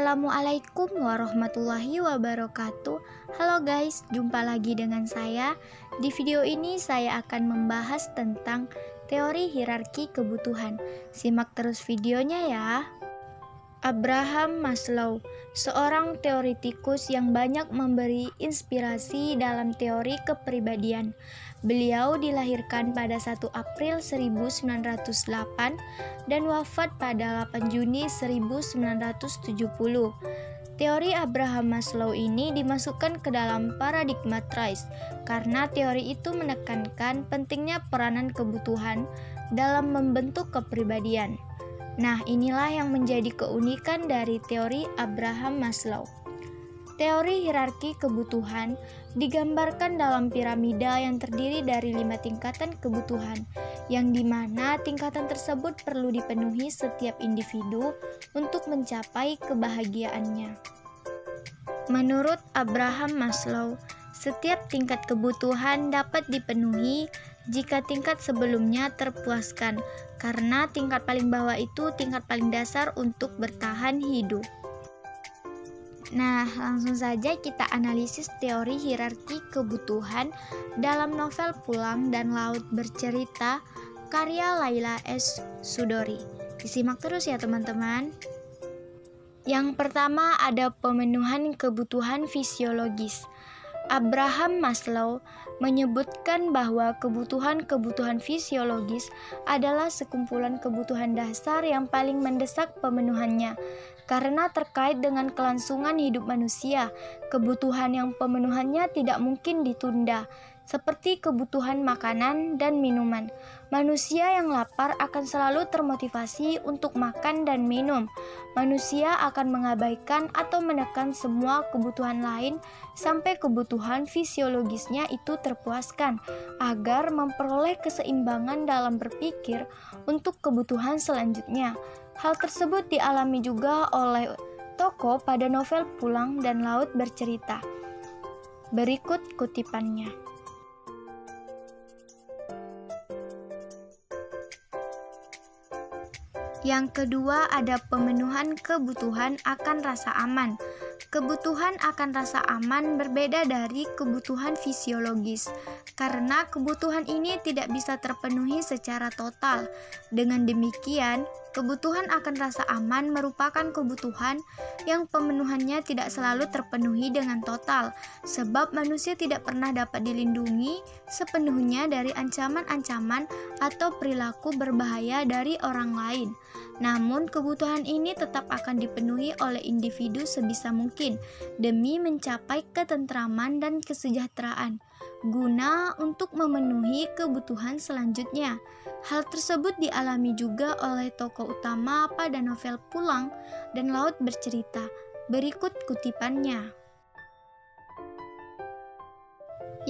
Assalamualaikum warahmatullahi wabarakatuh. Halo guys, jumpa lagi dengan saya. Di video ini saya akan membahas tentang teori hierarki kebutuhan. Simak terus videonya ya. Abraham Maslow, seorang teoretikus yang banyak memberi inspirasi dalam teori kepribadian. Beliau dilahirkan pada 1 April 1908 dan wafat pada 8 Juni 1970. Teori Abraham Maslow ini dimasukkan ke dalam paradigma Trice karena teori itu menekankan pentingnya peranan kebutuhan dalam membentuk kepribadian. Nah, inilah yang menjadi keunikan dari teori Abraham Maslow. Teori hierarki kebutuhan digambarkan dalam piramida yang terdiri dari 5 tingkatan kebutuhan, yang dimana tingkatan tersebut perlu dipenuhi setiap individu untuk mencapai kebahagiaannya. Menurut Abraham Maslow, setiap tingkat kebutuhan dapat dipenuhi jika tingkat sebelumnya terpuaskan, karena tingkat paling bawah itu tingkat paling dasar untuk bertahan hidup. Nah, langsung saja kita analisis teori hierarki kebutuhan dalam novel Pulang dan Laut Bercerita karya Laila S. Chudori. Disimak terus ya teman-teman. Yang pertama ada pemenuhan kebutuhan fisiologis. Abraham Maslow menyebutkan bahwa kebutuhan-kebutuhan fisiologis adalah sekumpulan kebutuhan dasar yang paling mendesak pemenuhannya. Karena terkait dengan kelangsungan hidup manusia, kebutuhan yang pemenuhannya tidak mungkin ditunda, seperti kebutuhan makanan dan minuman. Manusia yang lapar akan selalu termotivasi untuk makan dan minum. Manusia akan mengabaikan atau menekan semua kebutuhan lain sampai kebutuhan fisiologisnya itu terpuaskan, agar memperoleh keseimbangan dalam berpikir untuk kebutuhan selanjutnya. Hal tersebut dialami juga oleh tokoh pada novel Pulang dan Laut Bercerita. Berikut kutipannya. Yang kedua ada pemenuhan kebutuhan akan rasa aman. Kebutuhan akan rasa aman berbeda dari kebutuhan fisiologis, karena kebutuhan ini tidak bisa terpenuhi secara total. Dengan demikian, kebutuhan akan rasa aman merupakan kebutuhan yang pemenuhannya tidak selalu terpenuhi dengan total, sebab manusia tidak pernah dapat dilindungi sepenuhnya dari ancaman-ancaman atau perilaku berbahaya dari orang lain. Namun, kebutuhan ini tetap akan dipenuhi oleh individu sebisa mungkin demi mencapai ketentraman dan kesejahteraan, guna untuk memenuhi kebutuhan selanjutnya. Hal tersebut dialami juga oleh tokoh utama pada novel Pulang dan Laut Bercerita. Berikut kutipannya.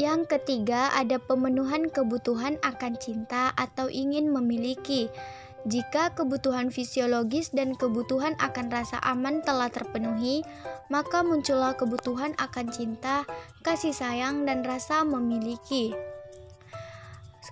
Yang ketiga ada pemenuhan kebutuhan akan cinta atau ingin memiliki. Jika kebutuhan fisiologis dan kebutuhan akan rasa aman telah terpenuhi, maka muncullah kebutuhan akan cinta, kasih sayang, dan rasa memiliki.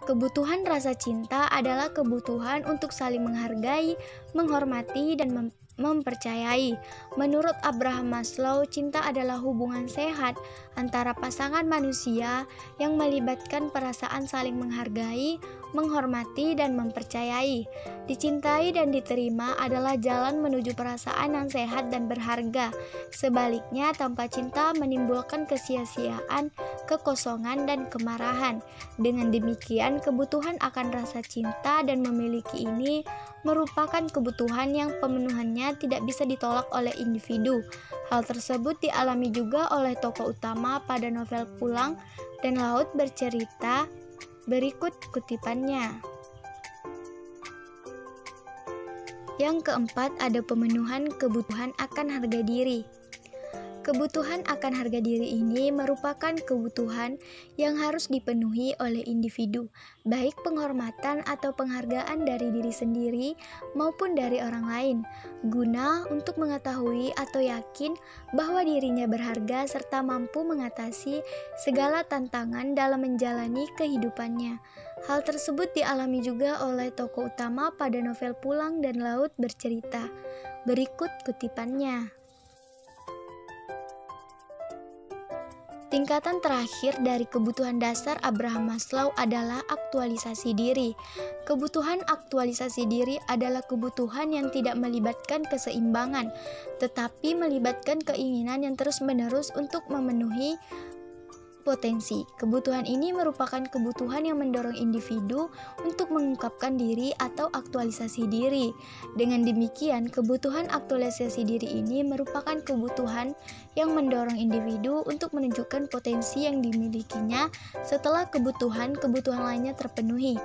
Kebutuhan rasa cinta adalah kebutuhan untuk saling menghargai, menghormati, dan mempercayai. Menurut Abraham Maslow, cinta adalah hubungan sehat antara pasangan manusia yang melibatkan perasaan saling menghargai, menghormati, dan mempercayai. Dicintai dan diterima adalah jalan menuju perasaan yang sehat dan berharga. Sebaliknya, tanpa cinta menimbulkan kesia-siaan, kekosongan, dan kemarahan. Dengan demikian, kebutuhan akan rasa cinta dan memiliki ini merupakan kebutuhan yang pemenuhannya tidak bisa ditolak oleh individu. Hal tersebut dialami juga oleh tokoh utama pada novel Pulang dan Laut Bercerita. Berikut kutipannya. Yang keempat ada pemenuhan kebutuhan akan harga diri. Kebutuhan akan harga diri ini merupakan kebutuhan yang harus dipenuhi oleh individu, baik penghormatan atau penghargaan dari diri sendiri maupun dari orang lain, guna untuk mengetahui atau yakin bahwa dirinya berharga serta mampu mengatasi segala tantangan dalam menjalani kehidupannya. Hal tersebut dialami juga oleh tokoh utama pada novel Pulang dan Laut Bercerita. Berikut kutipannya. Tingkatan terakhir dari kebutuhan dasar Abraham Maslow adalah aktualisasi diri. Kebutuhan aktualisasi diri adalah kebutuhan yang tidak melibatkan keseimbangan, tetapi melibatkan keinginan yang terus-menerus untuk memenuhi potensi. Kebutuhan ini merupakan kebutuhan yang mendorong individu untuk mengungkapkan diri atau aktualisasi diri. Dengan demikian, kebutuhan aktualisasi diri ini merupakan kebutuhan yang mendorong individu untuk menunjukkan potensi yang dimilikinya setelah kebutuhan-kebutuhan lainnya terpenuhi.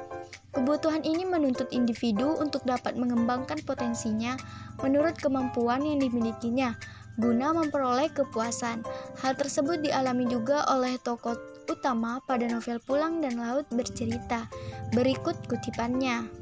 Kebutuhan ini menuntut individu untuk dapat mengembangkan potensinya menurut kemampuan yang dimilikinya, guna memperoleh kepuasan. Hal tersebut dialami juga oleh tokoh utama pada novel Pulang dan Laut Bercerita. Berikut kutipannya.